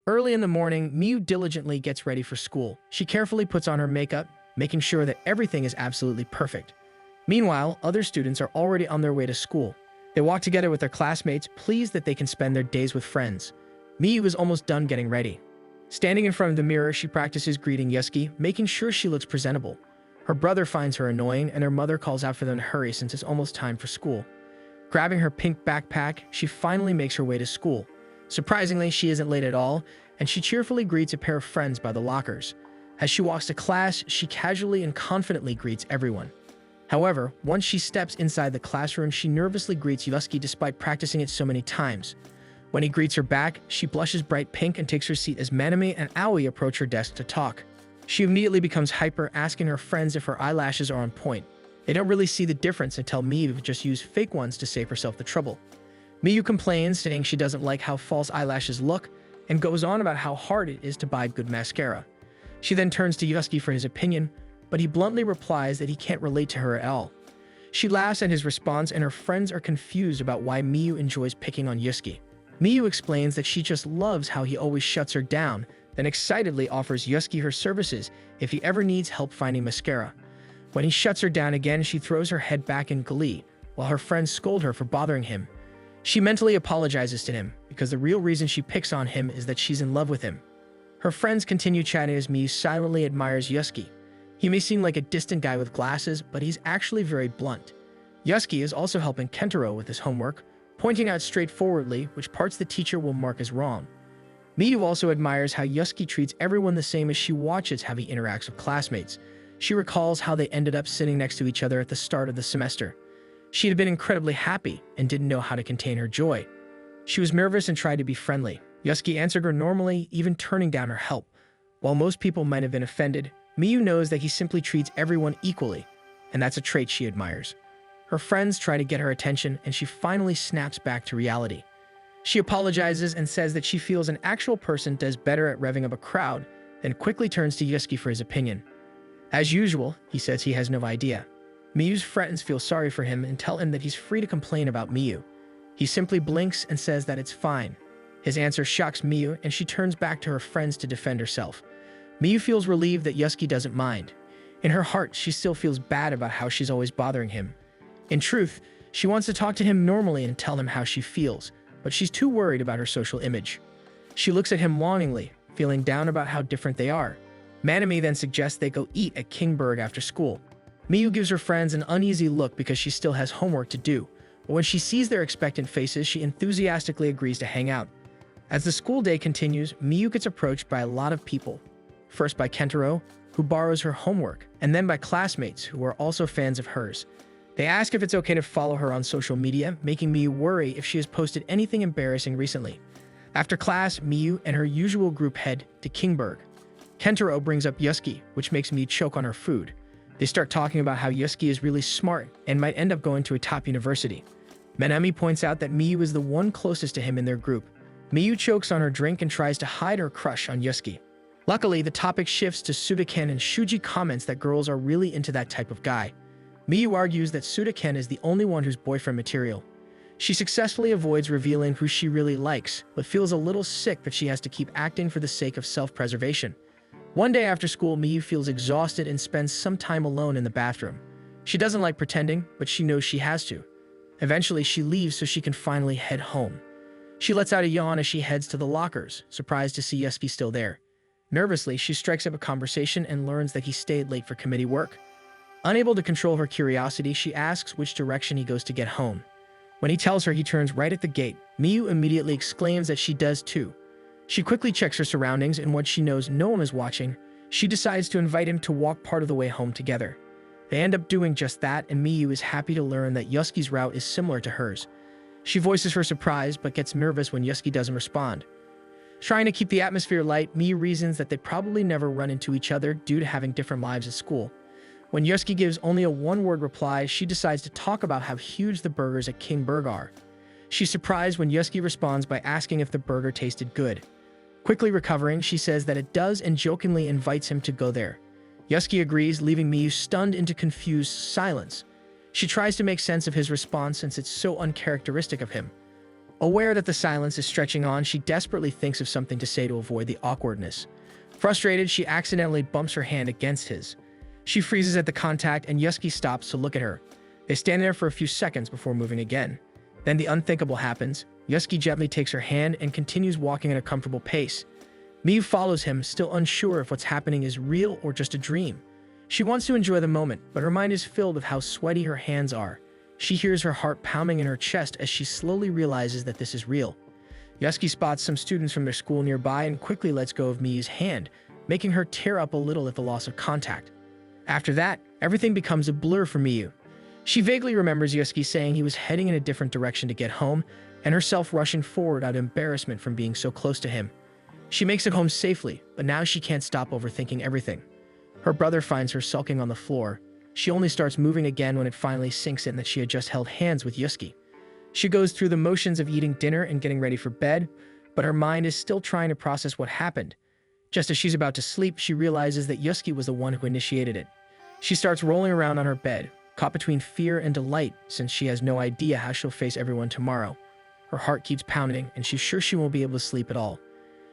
Early in the morning, Miyu diligently gets ready for school. She carefully puts on her makeup, making sure that everything is absolutely perfect. Meanwhile, other students are already on their way to school. They walk together with their classmates, pleased that they can spend their days with friends. Miyu is almost done getting ready. Standing in front of the mirror, she practices greeting Yusuke, making sure she looks presentable. Her brother finds her annoying, and her mother calls out for them to hurry since it's almost time for school. Grabbing her pink backpack, she finally makes her way to school. Surprisingly, she isn't late at all, and she cheerfully greets a pair of friends by the lockers. As she walks to class, she casually and confidently greets everyone. However, once she steps inside the classroom, she nervously greets Yusuke despite practicing it so many times. When he greets her back, she blushes bright pink and takes her seat as Manami and Aoi approach her desk to talk. She immediately becomes hyper, asking her friends if her eyelashes are on point. They don't really see the difference and tell Miyu to just use fake ones to save herself the trouble. Miyu complains, saying she doesn't like how false eyelashes look, and goes on about how hard it is to buy good mascara. She then turns to Yusuke for his opinion, but he bluntly replies that he can't relate to her at all. She laughs at his response, and her friends are confused about why Miyu enjoys picking on Yusuke. Miyu explains that she just loves how he always shuts her down, then excitedly offers Yusuke her services if he ever needs help finding mascara. When he shuts her down again, she throws her head back in glee, while her friends scold her for bothering him. She mentally apologizes to him, because the real reason she picks on him is that she's in love with him. Her friends continue chatting as Miyu silently admires Yusuke. He may seem like a distant guy with glasses, but he's actually very blunt. Yusuke is also helping Kentaro with his homework, pointing out straightforwardly which parts the teacher will mark as wrong. Miyu also admires how Yusuke treats everyone the same as she watches how he interacts with classmates. She recalls how they ended up sitting next to each other at the start of the semester. She had been incredibly happy and didn't know how to contain her joy. She was nervous and tried to be friendly. Yusuke answered her normally, even turning down her help. While most people might have been offended, Miyu knows that he simply treats everyone equally, and that's a trait she admires. Her friends try to get her attention, and she finally snaps back to reality. She apologizes and says that she feels an actual person does better at revving up a crowd, then quickly turns to Yusuke for his opinion. As usual, he says he has no idea. Miyu's friends feel sorry for him and tell him that he's free to complain about Miyu. He simply blinks and says that it's fine. His answer shocks Miyu, and she turns back to her friends to defend herself. Miyu feels relieved that Yusuke doesn't mind. In her heart, she still feels bad about how she's always bothering him. In truth, she wants to talk to him normally and tell him how she feels, but she's too worried about her social image. She looks at him longingly, feeling down about how different they are. Manami then suggests they go eat at Kingberg after school. Miyu gives her friends an uneasy look because she still has homework to do, but when she sees their expectant faces, she enthusiastically agrees to hang out. As the school day continues, Miyu gets approached by a lot of people. First by Kentaro, who borrows her homework, and then by classmates who are also fans of hers. They ask if it's okay to follow her on social media, making Miyu worry if she has posted anything embarrassing recently. After class, Miyu and her usual group head to Kingberg. Kentaro brings up Yusuke, which makes Miyu choke on her food. They start talking about how Yusuke is really smart and might end up going to a top university. Manami points out that Miyu is the one closest to him in their group. Miyu chokes on her drink and tries to hide her crush on Yusuke. Luckily, the topic shifts to Sudaken, and Shuji comments that girls are really into that type of guy. Miyu argues that Sudaken is the only one who's boyfriend material. She successfully avoids revealing who she really likes, but feels a little sick that she has to keep acting for the sake of self-preservation. One day after school, Miyu feels exhausted and spends some time alone in the bathroom. She doesn't like pretending, but she knows she has to. Eventually, she leaves so she can finally head home. She lets out a yawn as she heads to the lockers, surprised to see Yusuke still there. Nervously, she strikes up a conversation and learns that he stayed late for committee work. Unable to control her curiosity, she asks which direction he goes to get home. When he tells her he turns right at the gate, Miyu immediately exclaims that she does too. She quickly checks her surroundings, and once she knows no one is watching, she decides to invite him to walk part of the way home together. They end up doing just that, and Miyu is happy to learn that Yusuke's route is similar to hers. She voices her surprise, but gets nervous when Yusuke doesn't respond. Trying to keep the atmosphere light, Miyu reasons that they probably never run into each other due to having different lives at school. When Yusuke gives only a one-word reply, she decides to talk about how huge the burgers at Kingberg are. She's surprised when Yusuke responds by asking if the burger tasted good. Quickly recovering, she says that it does and jokingly invites him to go there. Yusuke agrees, leaving Miyu stunned into confused silence. She tries to make sense of his response since it's so uncharacteristic of him. Aware that the silence is stretching on, she desperately thinks of something to say to avoid the awkwardness. Frustrated, she accidentally bumps her hand against his. She freezes at the contact, and Yusuke stops to look at her. They stand there for a few seconds before moving again. Then the unthinkable happens. Yusuke gently takes her hand and continues walking at a comfortable pace. Miyu follows him, still unsure if what's happening is real or just a dream. She wants to enjoy the moment, but her mind is filled with how sweaty her hands are. She hears her heart pounding in her chest as she slowly realizes that this is real. Yusuke spots some students from their school nearby and quickly lets go of Miyu's hand, making her tear up a little at the loss of contact. After that, everything becomes a blur for Miyu. She vaguely remembers Yusuke saying he was heading in a different direction to get home, and herself rushing forward out of embarrassment from being so close to him. She makes it home safely, but now she can't stop overthinking everything. Her brother finds her sulking on the floor. She only starts moving again when it finally sinks in that she had just held hands with Yusuke. She goes through the motions of eating dinner and getting ready for bed, but her mind is still trying to process what happened. Just as she's about to sleep, she realizes that Yusuke was the one who initiated it. She starts rolling around on her bed, caught between fear and delight since she has no idea how she'll face everyone tomorrow. Her heart keeps pounding, and she's sure she won't be able to sleep at all.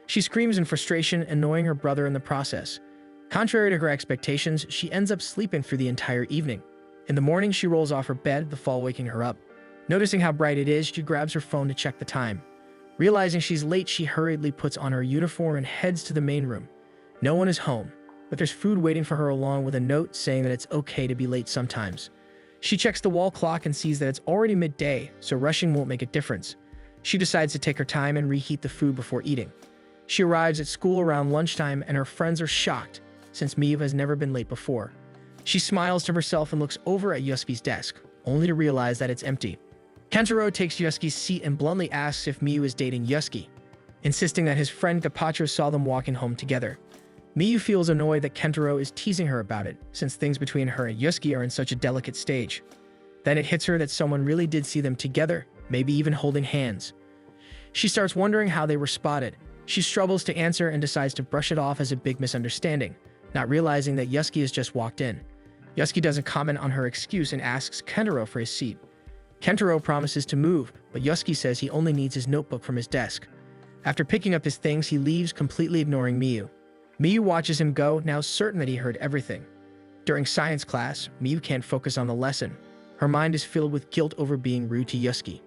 She screams in frustration, annoying her brother in the process. Contrary to her expectations, she ends up sleeping through the entire evening. In the morning, she rolls off her bed, the fall waking her up. Noticing how bright it is, she grabs her phone to check the time. Realizing she's late, she hurriedly puts on her uniform and heads to the main room. No one is home, but there's food waiting for her along with a note saying that it's okay to be late sometimes. She checks the wall clock and sees that it's already midday, so rushing won't make a difference. She decides to take her time and reheat the food before eating. She arrives at school around lunchtime, and her friends are shocked, since Miyu has never been late before. She smiles to herself and looks over at Yusuke's desk, only to realize that it's empty. Kentaro takes Yusuke's seat and bluntly asks if Miyu is dating Yusuke, insisting that his friend Gapachiro saw them walking home together. Miyu feels annoyed that Kentaro is teasing her about it, since things between her and Yusuke are in such a delicate stage. Then it hits her that someone really did see them together, maybe even holding hands. She starts wondering how they were spotted. She struggles to answer and decides to brush it off as a big misunderstanding, not realizing that Yusuke has just walked in. Yusuke doesn't comment on her excuse and asks Kentaro for his seat. Kentaro promises to move, but Yusuke says he only needs his notebook from his desk. After picking up his things, he leaves, completely ignoring Miyu. Miyu watches him go, now certain that he heard everything. During science class, Miyu can't focus on the lesson. Her mind is filled with guilt over being rude to Yusuke.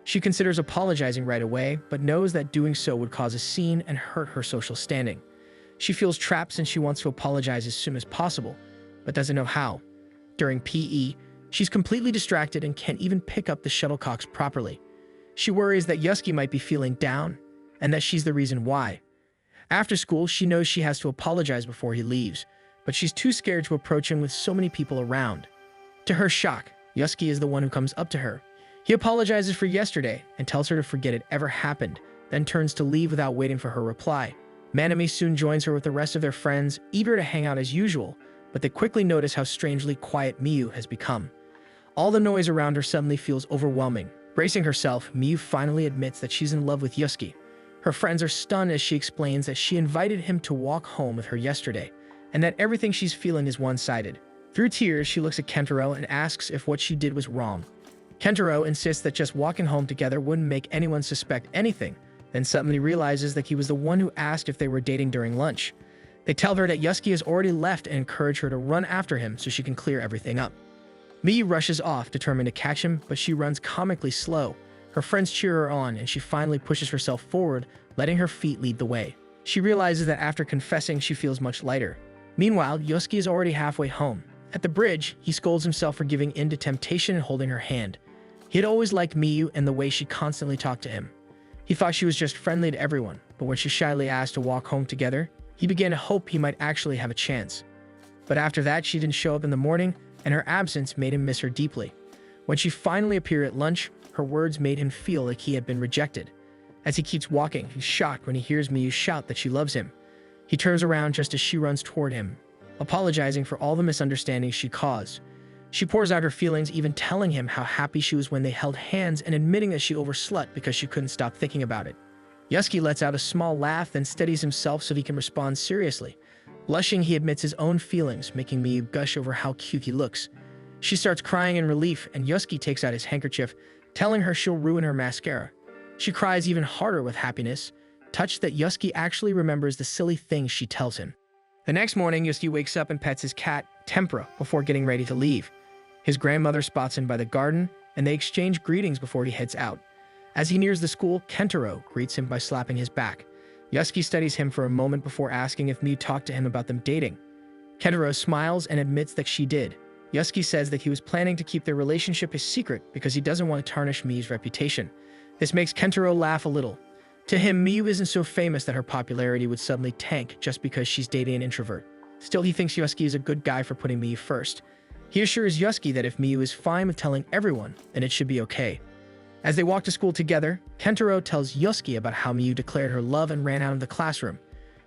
She considers apologizing right away, but knows that doing so would cause a scene and hurt her social standing. She feels trapped since she wants to apologize as soon as possible, but doesn't know how. During PE, she's completely distracted and can't even pick up the shuttlecocks properly. She worries that Yusuke might be feeling down, and that she's the reason why. After school, she knows she has to apologize before he leaves, but she's too scared to approach him with so many people around. To her shock, Yusuke is the one who comes up to her. He apologizes for yesterday and tells her to forget it ever happened, then turns to leave without waiting for her reply. Manami soon joins her with the rest of their friends, eager to hang out as usual, but they quickly notice how strangely quiet Miyu has become. All the noise around her suddenly feels overwhelming. Bracing herself, Miyu finally admits that she's in love with Yusuke. Her friends are stunned as she explains that she invited him to walk home with her yesterday, and that everything she's feeling is one-sided. Through tears, she looks at Kentaro and asks if what she did was wrong. Kentaro insists that just walking home together wouldn't make anyone suspect anything, then suddenly realizes that he was the one who asked if they were dating during lunch. They tell her that Yusuke has already left and encourage her to run after him so she can clear everything up. Miyu rushes off, determined to catch him, but she runs comically slow. Her friends cheer her on, and she finally pushes herself forward, letting her feet lead the way. She realizes that after confessing, she feels much lighter. Meanwhile, Yusuke is already halfway home. At the bridge, he scolds himself for giving in to temptation and holding her hand. He had always liked Miyu and the way she constantly talked to him. He thought she was just friendly to everyone, but when she shyly asked to walk home together, he began to hope he might actually have a chance. But after that, she didn't show up in the morning, and her absence made him miss her deeply. When she finally appeared at lunch, her words made him feel like he had been rejected. As he keeps walking, he's shocked when he hears Miyu shout that she loves him. He turns around just as she runs toward him, apologizing for all the misunderstandings she caused. She pours out her feelings, even telling him how happy she was when they held hands and admitting that she overslept because she couldn't stop thinking about it. Yusuke lets out a small laugh, then steadies himself so he can respond seriously. Blushing, he admits his own feelings, making Miyu gush over how cute he looks. She starts crying in relief, and Yusuke takes out his handkerchief, telling her she'll ruin her mascara. She cries even harder with happiness, touched that Yusuke actually remembers the silly things she tells him. The next morning, Yusuke wakes up and pets his cat, Tempura, before getting ready to leave. His grandmother spots him by the garden, and they exchange greetings before he heads out. As he nears the school, Kentaro greets him by slapping his back. Yusuke studies him for a moment before asking if Miyu talked to him about them dating. Kentaro smiles and admits that she did. Yusuke says that he was planning to keep their relationship a secret because he doesn't want to tarnish Miyu's reputation. This makes Kentaro laugh a little. To him, Miyu isn't so famous that her popularity would suddenly tank just because she's dating an introvert. Still, he thinks Yusuke is a good guy for putting Miyu first. He assures Yusuke that if Miyu is fine with telling everyone, then it should be okay. As they walk to school together, Kentaro tells Yusuke about how Miyu declared her love and ran out of the classroom.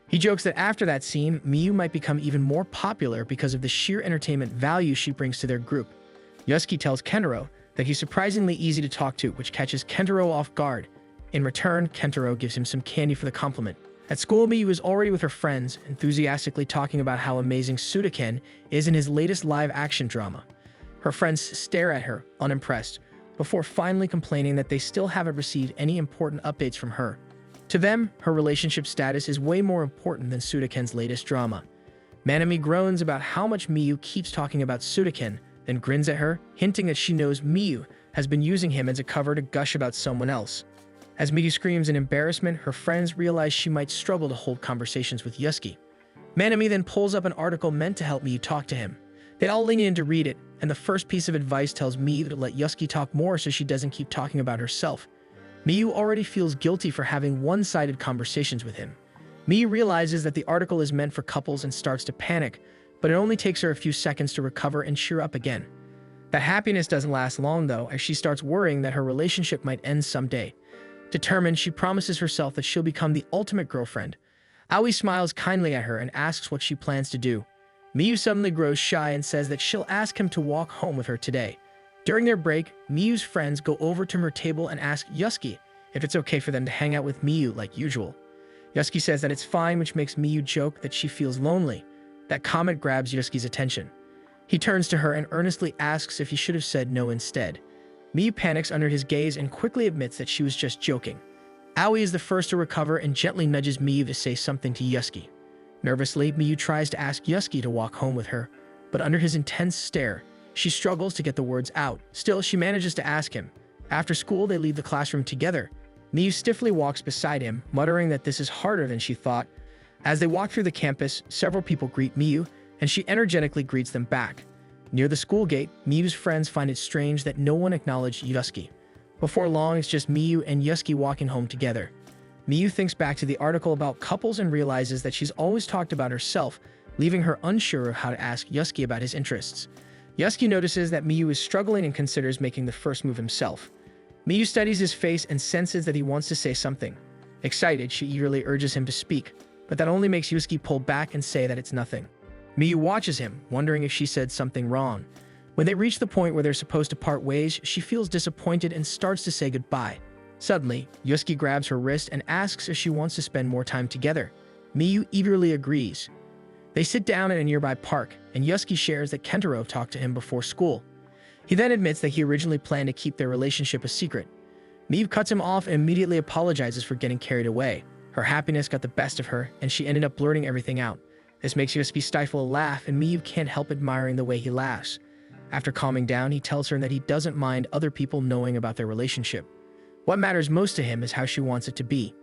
He jokes that after that scene, Miyu might become even more popular because of the sheer entertainment value she brings to their group. Yusuke tells Kentaro that he's surprisingly easy to talk to, which catches Kentaro off guard. In return, Kentaro gives him some candy for the compliment. At school, Miyu is already with her friends, enthusiastically talking about how amazing Sudaken is in his latest live-action drama. Her friends stare at her, unimpressed, before finally complaining that they still haven't received any important updates from her. To them, her relationship status is way more important than Sudaken's latest drama. Manami groans about how much Miyu keeps talking about Sudaken, then grins at her, hinting that she knows Miyu has been using him as a cover to gush about someone else. As Miyu screams in embarrassment, her friends realize she might struggle to hold conversations with Yusuke. Manami then pulls up an article meant to help Miyu talk to him. They all lean in to read it, and the first piece of advice tells Miyu to let Yusuke talk more so she doesn't keep talking about herself. Miyu already feels guilty for having one-sided conversations with him. Miyu realizes that the article is meant for couples and starts to panic, but it only takes her a few seconds to recover and cheer up again. That happiness doesn't last long, though, as she starts worrying that her relationship might end someday. Determined, she promises herself that she'll become the ultimate girlfriend. Aoi smiles kindly at her and asks what she plans to do. Miyu suddenly grows shy and says that she'll ask him to walk home with her today. During their break, Miyu's friends go over to her table and ask Yusuke if it's okay for them to hang out with Miyu like usual. Yusuke says that it's fine, which makes Miyu joke that she feels lonely. That comment grabs Yusuke's attention. He turns to her and earnestly asks if he should have said no instead. Miyu panics under his gaze and quickly admits that she was just joking. Aoi is the first to recover and gently nudges Miyu to say something to Yusuke. Nervously, Miyu tries to ask Yusuke to walk home with her, but under his intense stare, she struggles to get the words out. Still, she manages to ask him. After school, they leave the classroom together. Miyu stiffly walks beside him, muttering that this is harder than she thought. As they walk through the campus, several people greet Miyu, and she energetically greets them back. Near the school gate, Miyu's friends find it strange that no one acknowledged Yusuke. Before long, it's just Miyu and Yusuke walking home together. Miyu thinks back to the article about couples and realizes that she's always talked about herself, leaving her unsure of how to ask Yusuke about his interests. Yusuke notices that Miyu is struggling and considers making the first move himself. Miyu studies his face and senses that he wants to say something. Excited, she eagerly urges him to speak, but that only makes Yusuke pull back and say that it's nothing. Miyu watches him, wondering if she said something wrong. When they reach the point where they're supposed to part ways, she feels disappointed and starts to say goodbye. Suddenly, Yusuke grabs her wrist and asks if she wants to spend more time together. Miyu eagerly agrees. They sit down at a nearby park, and Yusuke shares that Kentaro talked to him before school. He then admits that he originally planned to keep their relationship a secret. Miyu cuts him off and immediately apologizes for getting carried away. Her happiness got the best of her, and she ended up blurting everything out. This makes Yusuke stifle a laugh, and Miyu can't help admiring the way he laughs. After calming down, he tells her that he doesn't mind other people knowing about their relationship. What matters most to him is how she wants it to be.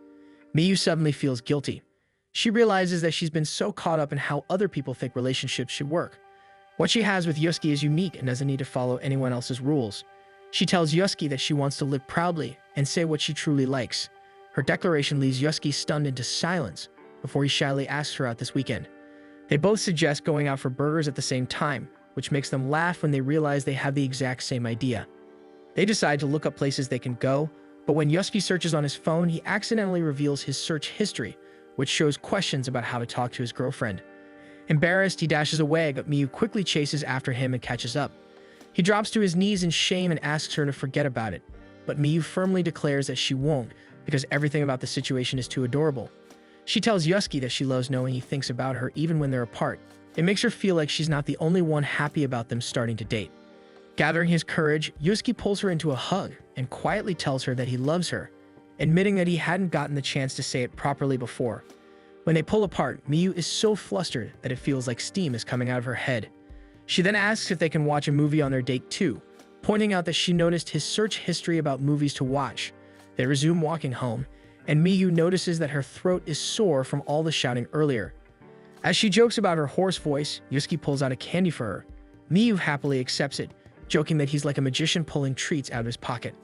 Miyu suddenly feels guilty. She realizes that she's been so caught up in how other people think relationships should work. What she has with Yusuke is unique and doesn't need to follow anyone else's rules. She tells Yusuke that she wants to live proudly and say what she truly likes. Her declaration leaves Yusuke stunned into silence before he shyly asks her out this weekend. They both suggest going out for burgers at the same time, which makes them laugh when they realize they have the exact same idea. They decide to look up places they can go, but when Yusuke searches on his phone, he accidentally reveals his search history, which shows questions about how to talk to his girlfriend. Embarrassed, he dashes away, but Miyu quickly chases after him and catches up. He drops to his knees in shame and asks her to forget about it, but Miyu firmly declares that she won't, because everything about the situation is too adorable. She tells Yusuke that she loves knowing he thinks about her even when they're apart. It makes her feel like she's not the only one happy about them starting to date. Gathering his courage, Yusuke pulls her into a hug and quietly tells her that he loves her. admitting that he hadn't gotten the chance to say it properly before. When they pull apart, Miyu is so flustered that it feels like steam is coming out of her head. She then asks if they can watch a movie on their date too, pointing out that she noticed his search history about movies to watch. They resume walking home, and Miyu notices that her throat is sore from all the shouting earlier. As she jokes about her hoarse voice, Yusuke pulls out a candy for her. Miyu happily accepts it, joking that he's like a magician pulling treats out of his pocket.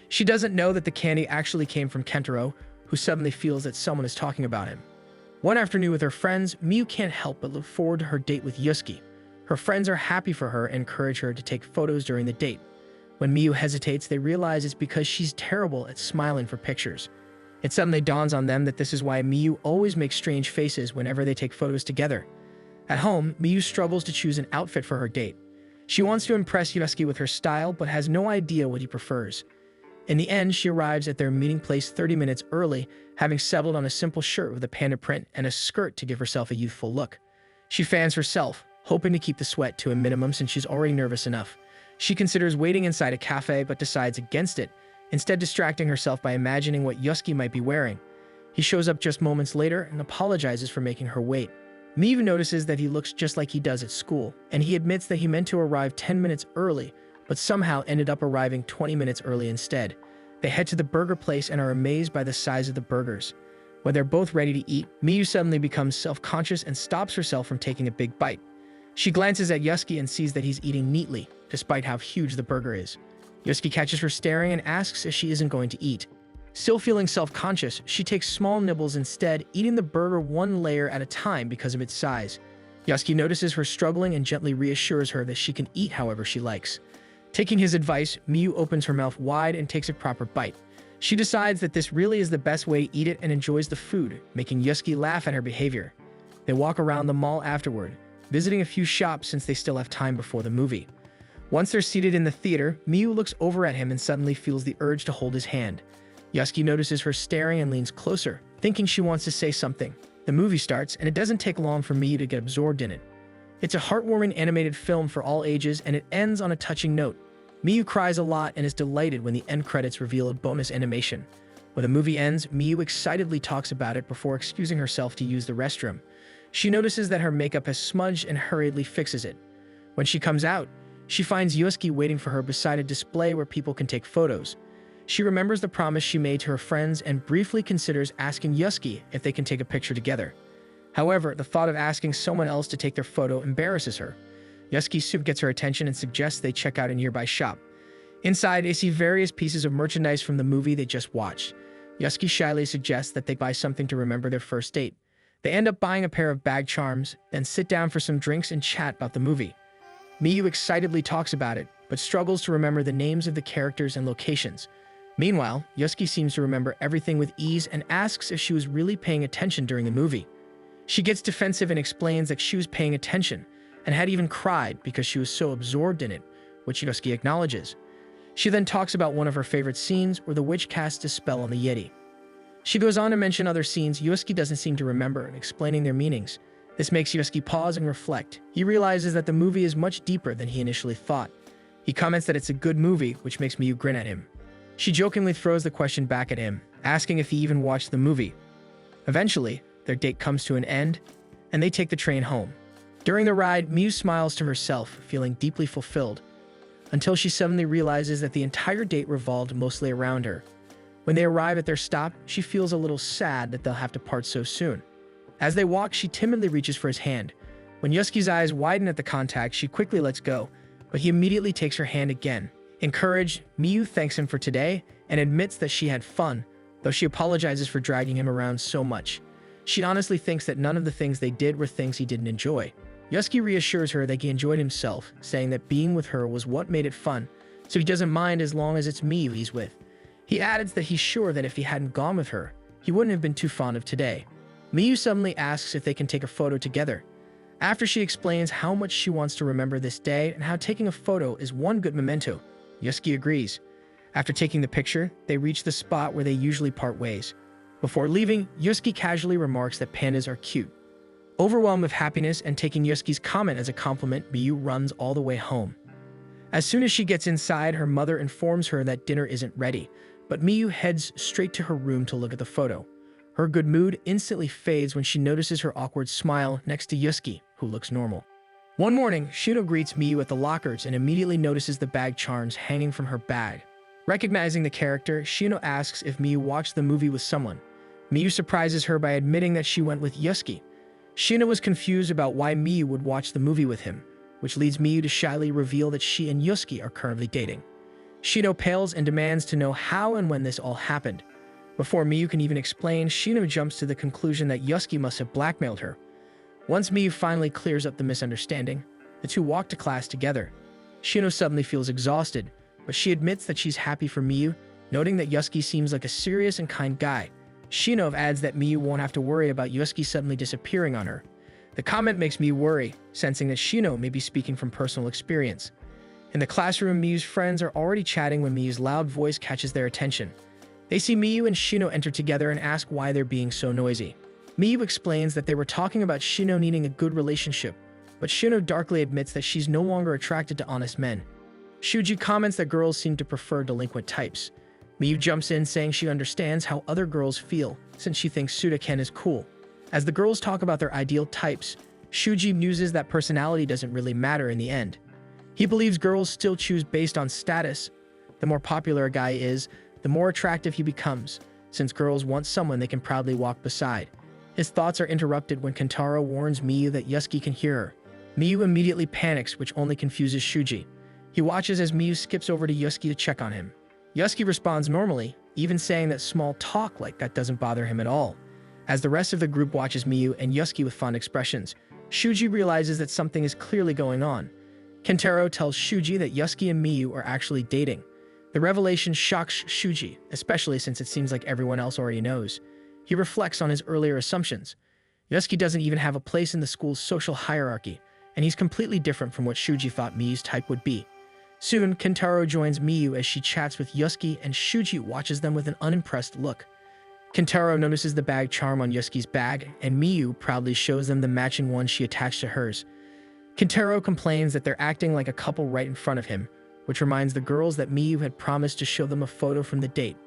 She doesn't know that the candy actually came from Kentaro, who suddenly feels that someone is talking about him. One afternoon with her friends, Miyu can't help but look forward to her date with Yusuke. Her friends are happy for her and encourage her to take photos during the date. When Miyu hesitates, they realize it's because she's terrible at smiling for pictures. It suddenly dawns on them that this is why Miyu always makes strange faces whenever they take photos together. At home, Miyu struggles to choose an outfit for her date. She wants to impress Yusuke with her style, but has no idea what he prefers. In the end, she arrives at their meeting place 30 minutes early, having settled on a simple shirt with a panda print and a skirt to give herself a youthful look. She fans herself, hoping to keep the sweat to a minimum since she's already nervous enough. She considers waiting inside a cafe but decides against it, instead distracting herself by imagining what Yusuke might be wearing. He shows up just moments later and apologizes for making her wait. Miyu notices that he looks just like he does at school, and he admits that he meant to arrive 10 minutes early, but somehow ended up arriving 20 minutes early instead. They head to the burger place and are amazed by the size of the burgers. When they're both ready to eat, Miyu suddenly becomes self-conscious and stops herself from taking a big bite. She glances at Yusuke and sees that he's eating neatly, despite how huge the burger is. Yusuke catches her staring and asks if she isn't going to eat. Still feeling self-conscious, she takes small nibbles instead, eating the burger one layer at a time because of its size. Yusuke notices her struggling and gently reassures her that she can eat however she likes. Taking his advice, Miyu opens her mouth wide and takes a proper bite. She decides that this really is the best way to eat it and enjoys the food, making Yusuke laugh at her behavior. They walk around the mall afterward, visiting a few shops since they still have time before the movie. Once they're seated in the theater, Miyu looks over at him and suddenly feels the urge to hold his hand. Yusuke notices her staring and leans closer, thinking she wants to say something. The movie starts, and it doesn't take long for Miyu to get absorbed in it. It's a heartwarming animated film for all ages, and it ends on a touching note. Miyu cries a lot and is delighted when the end credits reveal a bonus animation. When the movie ends, Miyu excitedly talks about it before excusing herself to use the restroom. She notices that her makeup has smudged and hurriedly fixes it. When she comes out, she finds Yusuke waiting for her beside a display where people can take photos. She remembers the promise she made to her friends and briefly considers asking Yusuke if they can take a picture together. However, the thought of asking someone else to take their photo embarrasses her. Yusuke's soup gets her attention and suggests they check out a nearby shop. Inside, they see various pieces of merchandise from the movie they just watched. Yusuke shyly suggests that they buy something to remember their first date. They end up buying a pair of bag charms, then sit down for some drinks and chat about the movie. Miyu excitedly talks about it, but struggles to remember the names of the characters and locations. Meanwhile, Yusuke seems to remember everything with ease and asks if she was really paying attention during the movie. She gets defensive and explains that she was paying attention, and had even cried because she was so absorbed in it, which Yusuke acknowledges. She then talks about one of her favorite scenes where the witch casts a spell on the Yeti. She goes on to mention other scenes Yusuke doesn't seem to remember and explaining their meanings. This makes Yusuke pause and reflect. He realizes that the movie is much deeper than he initially thought. He comments that it's a good movie, which makes Miyu grin at him. She jokingly throws the question back at him, asking if he even watched the movie. Eventually, their date comes to an end, and they take the train home. During the ride, Miyu smiles to herself, feeling deeply fulfilled, until she suddenly realizes that the entire date revolved mostly around her. When they arrive at their stop, she feels a little sad that they'll have to part so soon. As they walk, she timidly reaches for his hand. When Yusuke's eyes widen at the contact, she quickly lets go, but he immediately takes her hand again. Encouraged, Miyu thanks him for today and admits that she had fun, though she apologizes for dragging him around so much. She honestly thinks that none of the things they did were things he didn't enjoy. Yusuke reassures her that he enjoyed himself, saying that being with her was what made it fun, so he doesn't mind as long as it's Miyu he's with. He adds that he's sure that if he hadn't gone with her, he wouldn't have been too fond of today. Miyu suddenly asks if they can take a photo together. After she explains how much she wants to remember this day and how taking a photo is one good memento, Yusuke agrees. After taking the picture, they reach the spot where they usually part ways. Before leaving, Yusuke casually remarks that pandas are cute. Overwhelmed with happiness and taking Yusuke's comment as a compliment, Miyu runs all the way home. As soon as she gets inside, her mother informs her that dinner isn't ready, but Miyu heads straight to her room to look at the photo. Her good mood instantly fades when she notices her awkward smile next to Yusuke, who looks normal. One morning, Shino greets Miyu at the lockers and immediately notices the bag charms hanging from her bag. Recognizing the character, Shino asks if Miyu watched the movie with someone. Miyu surprises her by admitting that she went with Yusuke. Shino was confused about why Miyu would watch the movie with him, which leads Miyu to shyly reveal that she and Yusuke are currently dating. Shino pales and demands to know how and when this all happened. Before Miyu can even explain, Shino jumps to the conclusion that Yusuke must have blackmailed her. Once Miyu finally clears up the misunderstanding, the two walk to class together. Shino suddenly feels exhausted, but she admits that she's happy for Miyu, noting that Yusuke seems like a serious and kind guy. Shino adds that Miyu won't have to worry about Yusuke suddenly disappearing on her. The comment makes Miyu worry, sensing that Shino may be speaking from personal experience. In the classroom, Miyu's friends are already chatting when Miyu's loud voice catches their attention. They see Miyu and Shino enter together and ask why they're being so noisy. Miyu explains that they were talking about Shino needing a good relationship, but Shino darkly admits that she's no longer attracted to honest men. Shuji comments that girls seem to prefer delinquent types. Miyu jumps in saying she understands how other girls feel, since she thinks Suda-ken is cool. As the girls talk about their ideal types, Shuji muses that personality doesn't really matter in the end. He believes girls still choose based on status. The more popular a guy is, the more attractive he becomes, since girls want someone they can proudly walk beside. His thoughts are interrupted when Kentaro warns Miyu that Yusuke can hear her. Miyu immediately panics, which only confuses Shuji. He watches as Miyu skips over to Yusuke to check on him. Yusuke responds normally, even saying that small talk like that doesn't bother him at all. As the rest of the group watches Miyu and Yusuke with fond expressions, Shuji realizes that something is clearly going on. Kentaro tells Shuji that Yusuke and Miyu are actually dating. The revelation shocks Shuji, especially since it seems like everyone else already knows. He reflects on his earlier assumptions. Yusuke doesn't even have a place in the school's social hierarchy, and he's completely different from what Shuji thought Miyu's type would be. Soon, Kentaro joins Miyu as she chats with Yusuke, and Shuji watches them with an unimpressed look. Kentaro notices the bag charm on Yusuke's bag, and Miyu proudly shows them the matching one she attached to hers. Kentaro complains that they're acting like a couple right in front of him, which reminds the girls that Miyu had promised to show them a photo from the date.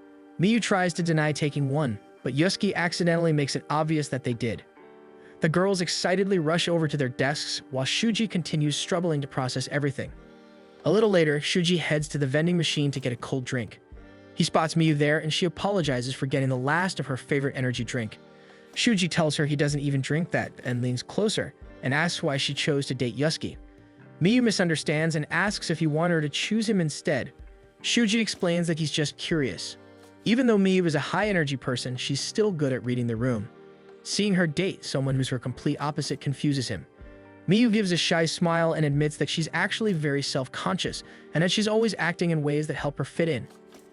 Miyu tries to deny taking one, but Yusuke accidentally makes it obvious that they did. The girls excitedly rush over to their desks, while Shuji continues struggling to process everything. A little later, Shuji heads to the vending machine to get a cold drink. He spots Miyu there, and she apologizes for getting the last of her favorite energy drink. Shuji tells her he doesn't even drink that and leans closer and asks why she chose to date Yusuke. Miyu misunderstands and asks if he wanted her to choose him instead. Shuji explains that he's just curious. Even though Miyu is a high-energy person, she's still good at reading the room. Seeing her date someone who's her complete opposite confuses him. Miyu gives a shy smile and admits that she's actually very self-conscious and that she's always acting in ways that help her fit in.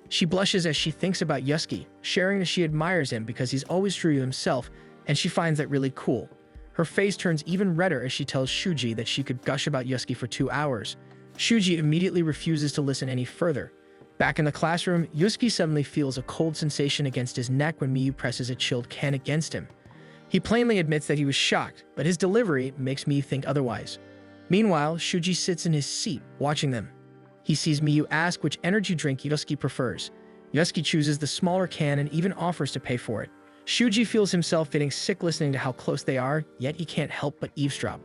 She blushes as she thinks about Yusuke, sharing that she admires him because he's always true to himself, and she finds that really cool. Her face turns even redder as she tells Shuji that she could gush about Yusuke for 2 hours. Shuji immediately refuses to listen any further. Back in the classroom, Yusuke suddenly feels a cold sensation against his neck when Miyu presses a chilled can against him. He plainly admits that he was shocked, but his delivery makes Miyu think otherwise. Meanwhile, Shuji sits in his seat, watching them. He sees Miyu ask which energy drink Yusuke prefers. Yusuke chooses the smaller can and even offers to pay for it. Shuji feels himself getting sick listening to how close they are, yet he can't help but eavesdrop.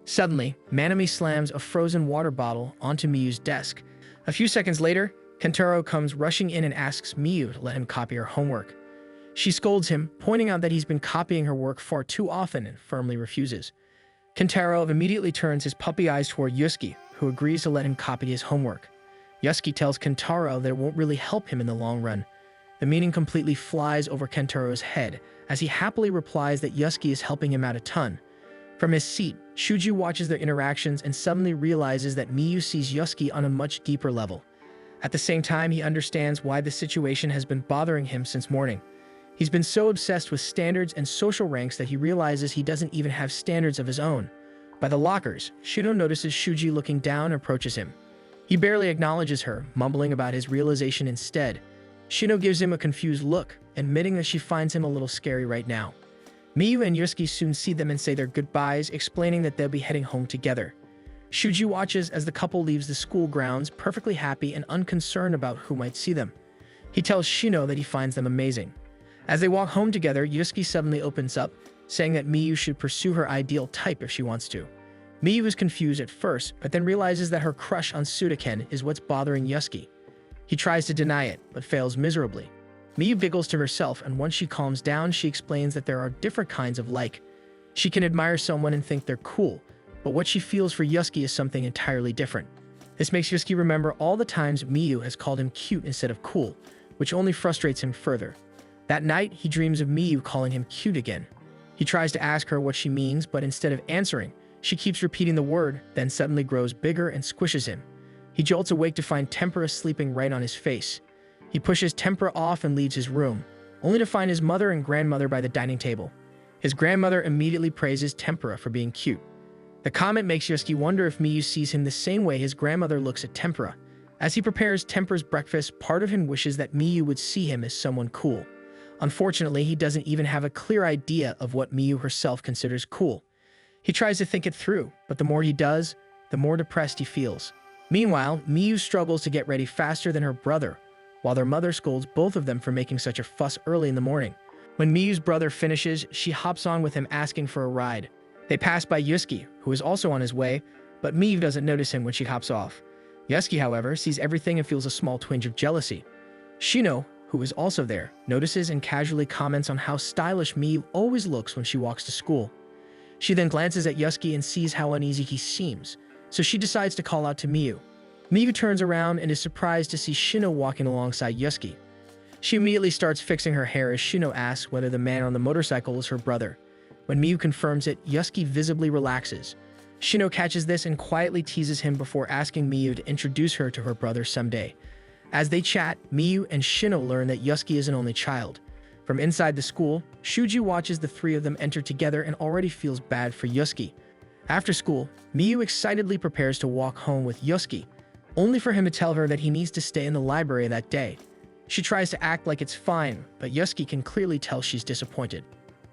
Suddenly, Manami slams a frozen water bottle onto Miyu's desk. A few seconds later, Kentaro comes rushing in and asks Miyu to let him copy her homework. She scolds him, pointing out that he's been copying her work far too often and firmly refuses. Kentaro immediately turns his puppy eyes toward Yusuke, who agrees to let him copy his homework. Yusuke tells Kentaro that it won't really help him in the long run. The meaning completely flies over Kentaro's head, as he happily replies that Yusuke is helping him out a ton. From his seat, Shuji watches their interactions and suddenly realizes that Miyu sees Yusuke on a much deeper level. At the same time, he understands why the situation has been bothering him since morning. He's been so obsessed with standards and social ranks that he realizes he doesn't even have standards of his own. By the lockers, Shino notices Shuji looking down and approaches him. He barely acknowledges her, mumbling about his realization instead. Shino gives him a confused look, admitting that she finds him a little scary right now. Miyu and Yusuke soon see them and say their goodbyes, explaining that they'll be heading home together. Shuji watches as the couple leaves the school grounds, perfectly happy and unconcerned about who might see them. He tells Shino that he finds them amazing. As they walk home together, Yusuke suddenly opens up, saying that Miyu should pursue her ideal type if she wants to. Miyu is confused at first, but then realizes that her crush on Sudaken is what's bothering Yusuke. He tries to deny it, but fails miserably. Miyu giggles to herself, and once she calms down, she explains that there are different kinds of like. She can admire someone and think they're cool, but what she feels for Yusuke is something entirely different. This makes Yusuke remember all the times Miyu has called him cute instead of cool, which only frustrates him further. That night, he dreams of Miyu calling him cute again. He tries to ask her what she means, but instead of answering, she keeps repeating the word, then suddenly grows bigger and squishes him. He jolts awake to find Tempura sleeping right on his face. He pushes Tempura off and leaves his room, only to find his mother and grandmother by the dining table. His grandmother immediately praises Tempura for being cute. The comment makes Yusuke wonder if Miyu sees him the same way his grandmother looks at Tempura. As he prepares Tempura's breakfast, part of him wishes that Miyu would see him as someone cool. Unfortunately, he doesn't even have a clear idea of what Miyu herself considers cool. He tries to think it through, but the more he does, the more depressed he feels. Meanwhile, Miyu struggles to get ready faster than her brother, while their mother scolds both of them for making such a fuss early in the morning. When Miyu's brother finishes, she hops on with him asking for a ride. They pass by Yusuke, who is also on his way, but Miyu doesn't notice him when she hops off. Yusuke, however, sees everything and feels a small twinge of jealousy. Shino, who is also there, notices and casually comments on how stylish Miyu always looks when she walks to school. She then glances at Yusuke and sees how uneasy he seems, so she decides to call out to Miyu. Miyu turns around and is surprised to see Shino walking alongside Yusuke. She immediately starts fixing her hair as Shino asks whether the man on the motorcycle is her brother. When Miyu confirms it, Yusuke visibly relaxes. Shino catches this and quietly teases him before asking Miyu to introduce her to her brother someday. As they chat, Miyu and Shino learn that Yusuke is an only child. From inside the school, Shuji watches the three of them enter together and already feels bad for Yusuke. After school, Miyu excitedly prepares to walk home with Yusuke, only for him to tell her that he needs to stay in the library that day. She tries to act like it's fine, but Yusuke can clearly tell she's disappointed.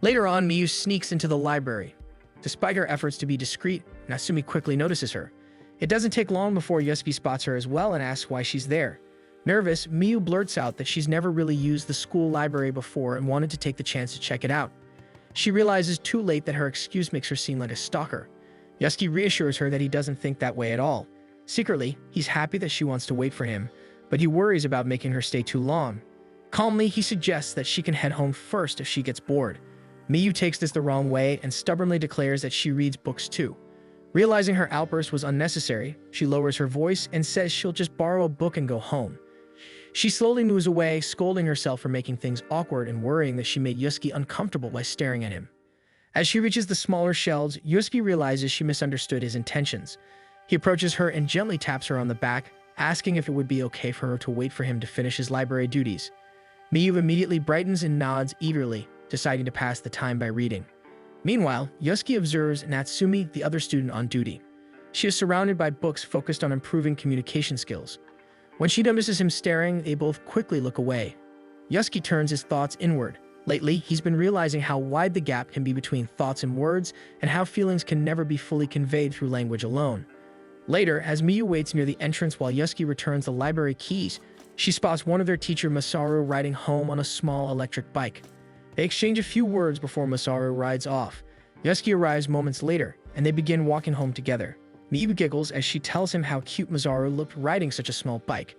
Later on, Miyu sneaks into the library. Despite her efforts to be discreet, Natsumi quickly notices her. It doesn't take long before Yusuke spots her as well and asks why she's there. Nervous, Miyu blurts out that she's never really used the school library before and wanted to take the chance to check it out. She realizes too late that her excuse makes her seem like a stalker. Yusuke reassures her that he doesn't think that way at all. Secretly, he's happy that she wants to wait for him, but he worries about making her stay too long. Calmly, he suggests that she can head home first if she gets bored. Miyu takes this the wrong way and stubbornly declares that she reads books too. Realizing her outburst was unnecessary, she lowers her voice and says she'll just borrow a book and go home. She slowly moves away, scolding herself for making things awkward and worrying that she made Yusuke uncomfortable by staring at him. As she reaches the smaller shelves, Yusuke realizes she misunderstood his intentions. He approaches her and gently taps her on the back, asking if it would be okay for her to wait for him to finish his library duties. Miyu immediately brightens and nods eagerly, deciding to pass the time by reading. Meanwhile, Yusuke observes Natsumi, the other student on duty. She is surrounded by books focused on improving communication skills. When she notices him staring, they both quickly look away. Yusuke turns his thoughts inward. Lately, he's been realizing how wide the gap can be between thoughts and words, and how feelings can never be fully conveyed through language alone. Later, as Miyu waits near the entrance while Yusuke returns the library keys, she spots one of their teacher Masaru riding home on a small electric bike. They exchange a few words before Masaru rides off. Yusuke arrives moments later, and they begin walking home together. Miyu giggles as she tells him how cute Masaru looked riding such a small bike.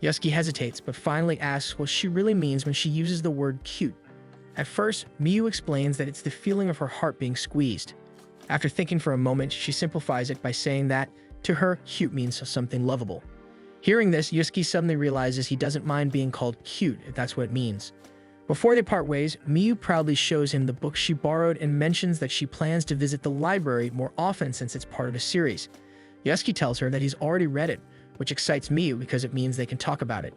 Yusuke hesitates, but finally asks what she really means when she uses the word cute. At first, Miyu explains that it's the feeling of her heart being squeezed. After thinking for a moment, she simplifies it by saying that, to her, cute means something lovable. Hearing this, Yusuke suddenly realizes he doesn't mind being called cute if that's what it means. Before they part ways, Miyu proudly shows him the book she borrowed and mentions that she plans to visit the library more often since it's part of a series. Yusuke tells her that he's already read it, which excites Miyu because it means they can talk about it.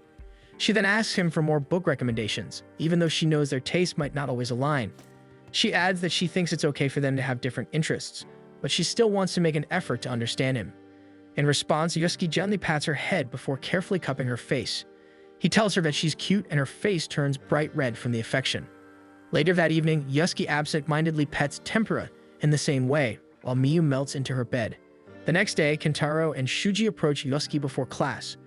She then asks him for more book recommendations, even though she knows their tastes might not always align. She adds that she thinks it's okay for them to have different interests, but she still wants to make an effort to understand him. In response, Yusuke gently pats her head before carefully cupping her face. He tells her that she's cute and her face turns bright red from the affection. Later that evening, Yusuke absent-mindedly pets Tempura in the same way, while Miyu melts into her bed. The next day, Kentaro and Shuji approach Yusuke before class.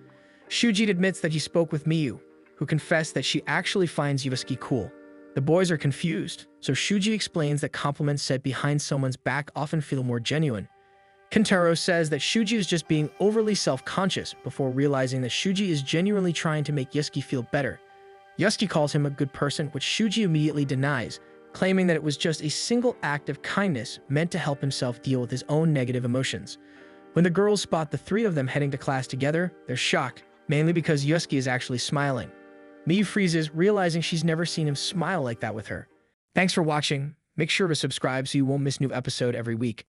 Shuji admits that he spoke with Miyu. who confess that she actually finds Yusuke cool. The boys are confused, so Shuji explains that compliments said behind someone's back often feel more genuine. Kentaro says that Shuji is just being overly self-conscious before realizing that Shuji is genuinely trying to make Yusuke feel better. Yusuke calls him a good person, which Shuji immediately denies, claiming that it was just a single act of kindness meant to help himself deal with his own negative emotions. When the girls spot the three of them heading to class together, they're shocked, mainly because Yusuke is actually smiling. Miyu freezes, realizing she's never seen him smile like that with her. Thanks for watching. Make sure to subscribe so you won't miss a new episode every week.